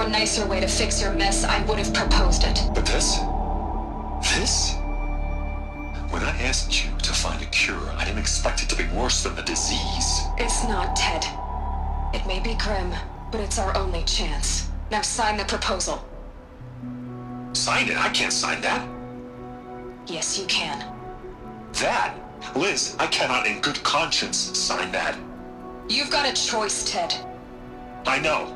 a nicer way to fix your mess, I would have proposed it. But this? This? When I asked you to find a cure, I didn't expect it to be worse than the disease. It's not, Ted. It may be grim, but it's our only chance. Now sign the proposal. Sign it? I can't sign that. Yes, you can. That? Liz, I cannot in good conscience sign that. You've got a choice, Ted. I know.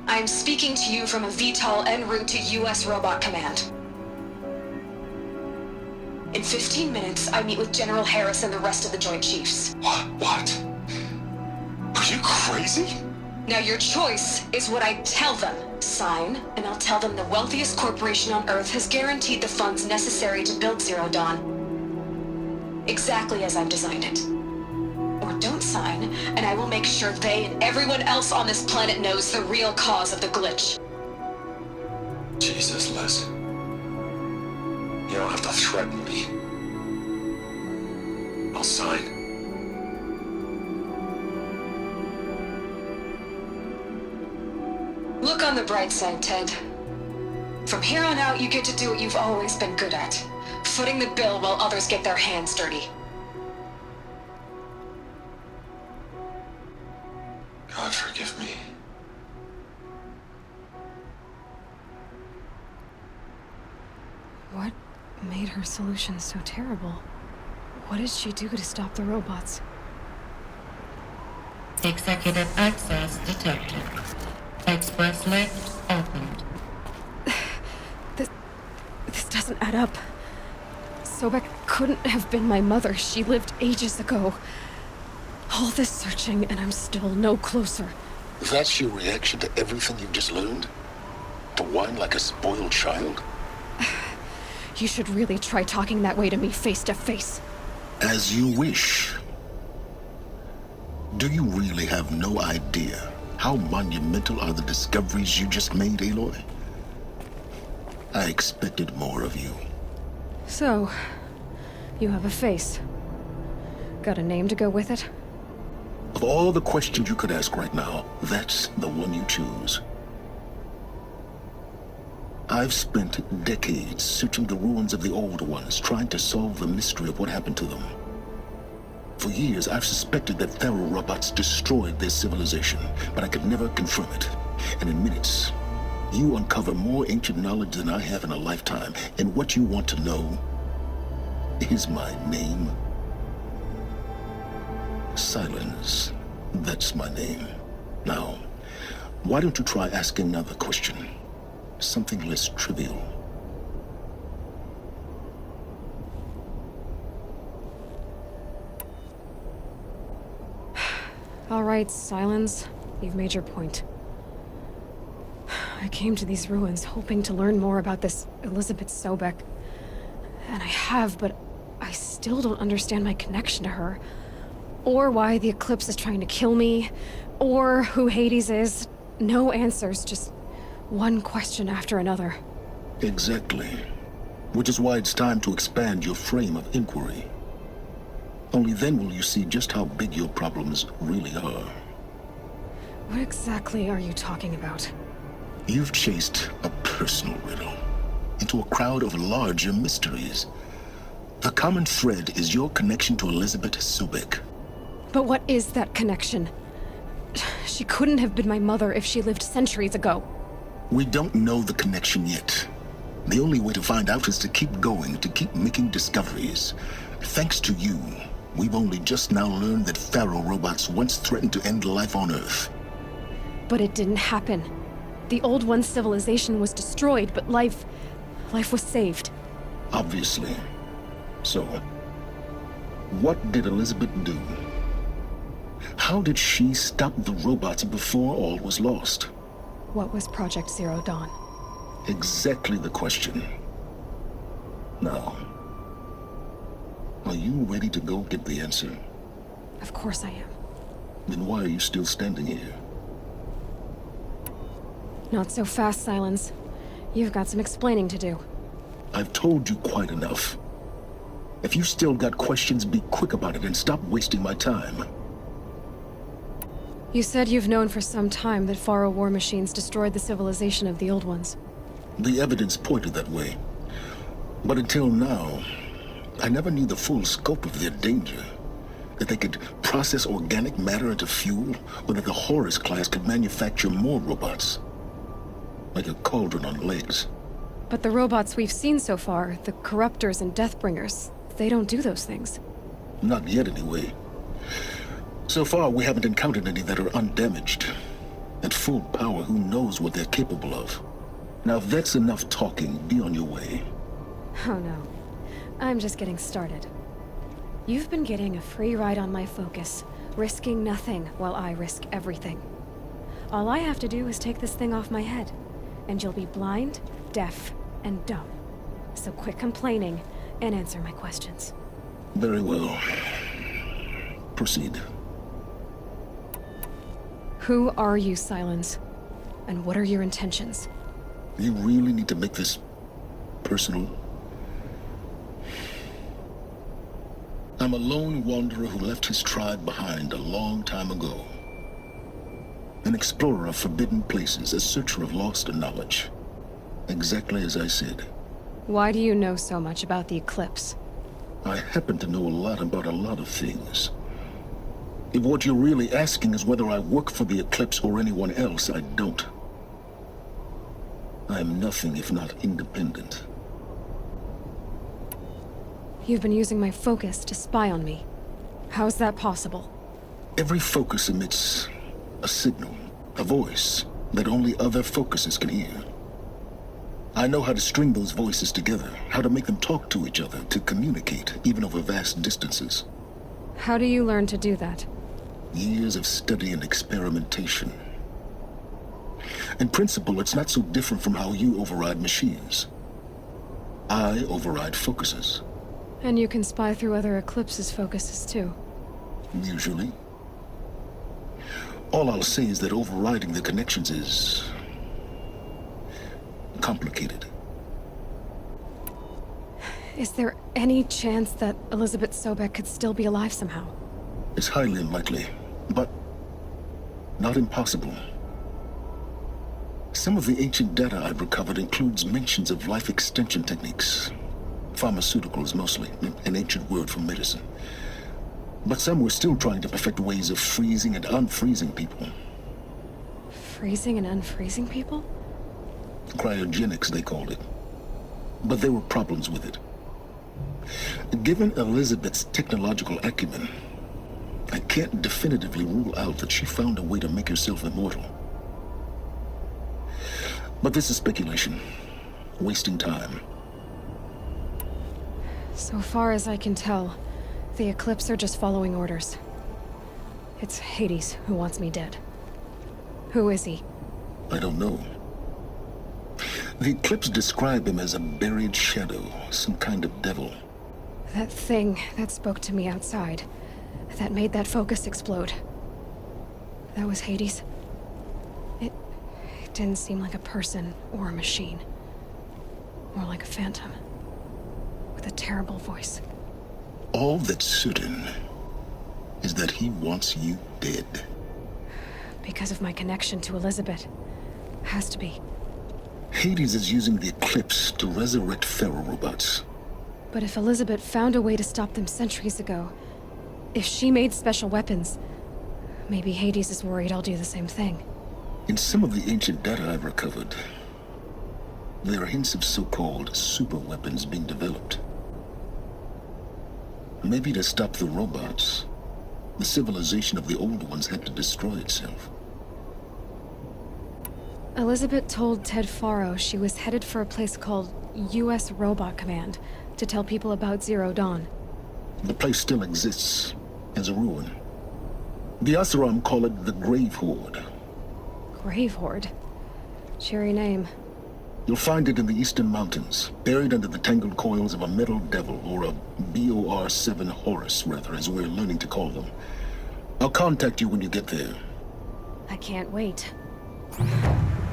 I am speaking to you from a VTOL en route to U.S. Robot Command. In 15 minutes, I meet with General Harris and the rest of the Joint Chiefs. What? Are you crazy? Now your choice is what I tell them. Sign, and I'll tell them the wealthiest corporation on Earth has guaranteed the funds necessary to build Zero Dawn. Exactly as I've designed it. Or don't sign, and I will make sure they and everyone else on this planet knows the real cause of the glitch. Jesus, Liz. You don't have to threaten me. I'll sign. Look on the bright side, Ted. From here on out, you get to do what you've always been good at. Footing the bill while others get their hands dirty. God forgive me. What made her solution so terrible? What did she do to stop the robots? Executive access detected. Express lift opened. This doesn't add up. Sobek couldn't have been my mother. She lived ages ago. All this searching, and I'm still no closer. That's your reaction to everything you've just learned? To whine like a spoiled child? You should really try talking that way to me face to face. As you wish. Do you really have no idea how monumental are the discoveries you just made, Aloy? I expected more of you. So, you have a face. Got a name to go with it? Of all the questions you could ask right now, that's the one you choose. I've spent decades searching the ruins of the old ones, trying to solve the mystery of what happened to them. For years, I've suspected that Faro robots destroyed their civilization, but I could never confirm it. And in minutes, you uncover more ancient knowledge than I have in a lifetime, and what you want to know is my name. Silence. That's my name. Now, why don't you try asking another question? Something less trivial. All right, Silence. You've made your point. I came to these ruins hoping to learn more about this Elizabeth Sobek. And I have, but I still don't understand my connection to her. Or why the Eclipse is trying to kill me. Or who Hades is. No answers, just one question after another. Exactly. Which is why it's time to expand your frame of inquiry. Only then will you see just how big your problems really are. What exactly are you talking about? You've chased a personal riddle into a crowd of larger mysteries. The common thread is your connection to Elizabeth Sobek. But what is that connection? She couldn't have been my mother if she lived centuries ago. We don't know the connection yet. The only way to find out is to keep going, to keep making discoveries. Thanks to you, we've only just now learned that Faro robots once threatened to end life on Earth. But it didn't happen. The Old One's civilization was destroyed, but life was saved. Obviously. So, what did Elizabeth do? How did she stop the robots before all was lost? What was Project Zero Dawn? Exactly the question. Now, are you ready to go get the answer? Of course I am. Then why are you still standing here? Not so fast, Silence. You've got some explaining to do. I've told you quite enough. If you still got questions, be quick about it and stop wasting my time. You said you've known for some time that Faro war machines destroyed the civilization of the Old Ones. The evidence pointed that way. But until now, I never knew the full scope of their danger. That they could process organic matter into fuel, or that the Horus class could manufacture more robots. Like a cauldron on legs. But the robots we've seen so far, the Corruptors and Deathbringers, they don't do those things. Not yet, anyway. So far, we haven't encountered any that are undamaged. At full power, who knows what they're capable of? Now, if that's enough talking, be on your way. Oh no. I'm just getting started. You've been getting a free ride on my focus, risking nothing while I risk everything. All I have to do is take this thing off my head, and you'll be blind, deaf, and dumb. So quit complaining and answer my questions. Very well. Proceed. Who are you, Silence? And what are your intentions? You really need to make this personal? I'm a lone wanderer who left his tribe behind a long time ago. An explorer of forbidden places, a searcher of lost knowledge. Exactly as I said. Why do you know so much about the Eclipse? I happen to know a lot about a lot of things. If what you're really asking is whether I work for the Eclipse or anyone else, I don't. I am nothing if not independent. You've been using my focus to spy on me. How's that possible? Every focus emits a signal, a voice, that only other focuses can hear. I know how to string those voices together, how to make them talk to each other, to communicate, even over vast distances. How do you learn to do that? Years of study and experimentation. In principle, it's not so different from how you override machines. I override focuses. And you can spy through other Eclipse's focuses too. Usually. All I'll say is that overriding the connections is complicated. Is there any chance that Elizabeth Sobek could still be alive somehow? It's highly unlikely, but not impossible. Some of the ancient data I've recovered includes mentions of life extension techniques. Pharmaceuticals, mostly, an ancient word for medicine. But some were still trying to perfect ways of freezing and unfreezing people. Freezing and unfreezing people? Cryogenics, they called it. But there were problems with it. Given Elizabeth's technological acumen, I can't definitively rule out that she found a way to make herself immortal. But this is speculation. Wasting time. So far as I can tell, the Eclipse are just following orders. It's Hades who wants me dead. Who is he? I don't know. The Eclipse describe him as a buried shadow, some kind of devil. That thing that spoke to me outside, that made that focus explode. That was Hades? It didn't seem like a person or a machine. More like a phantom. With a terrible voice. All that's certain is that he wants you dead. Because of my connection to Elizabeth. Has to be. Hades is using the Eclipse to resurrect ferrorobots. But if Elizabeth found a way to stop them centuries ago, if she made special weapons, maybe Hades is worried I'll do the same thing. In some of the ancient data I've recovered, there are hints of so-called super weapons being developed. Maybe to stop the robots, the civilization of the Old Ones had to destroy itself. Elizabeth told Ted Faro she was headed for a place called U.S. Robot Command to tell people about Zero Dawn. The place still exists, as a ruin. The Asuram call it the Grave Horde. Grave Horde? Cheery name. You'll find it in the Eastern Mountains, buried under the tangled coils of a metal devil, or a BOR-7 Horus, rather, as we're learning to call them. I'll contact you when you get there. I can't wait.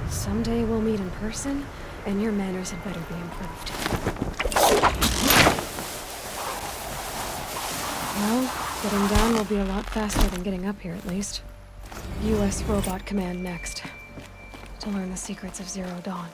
Someday we'll meet in person, and your manners had better be improved. Well, getting down will be a lot faster than getting up here, at least. U.S. Robot Command next. To learn the secrets of Zero Dawn.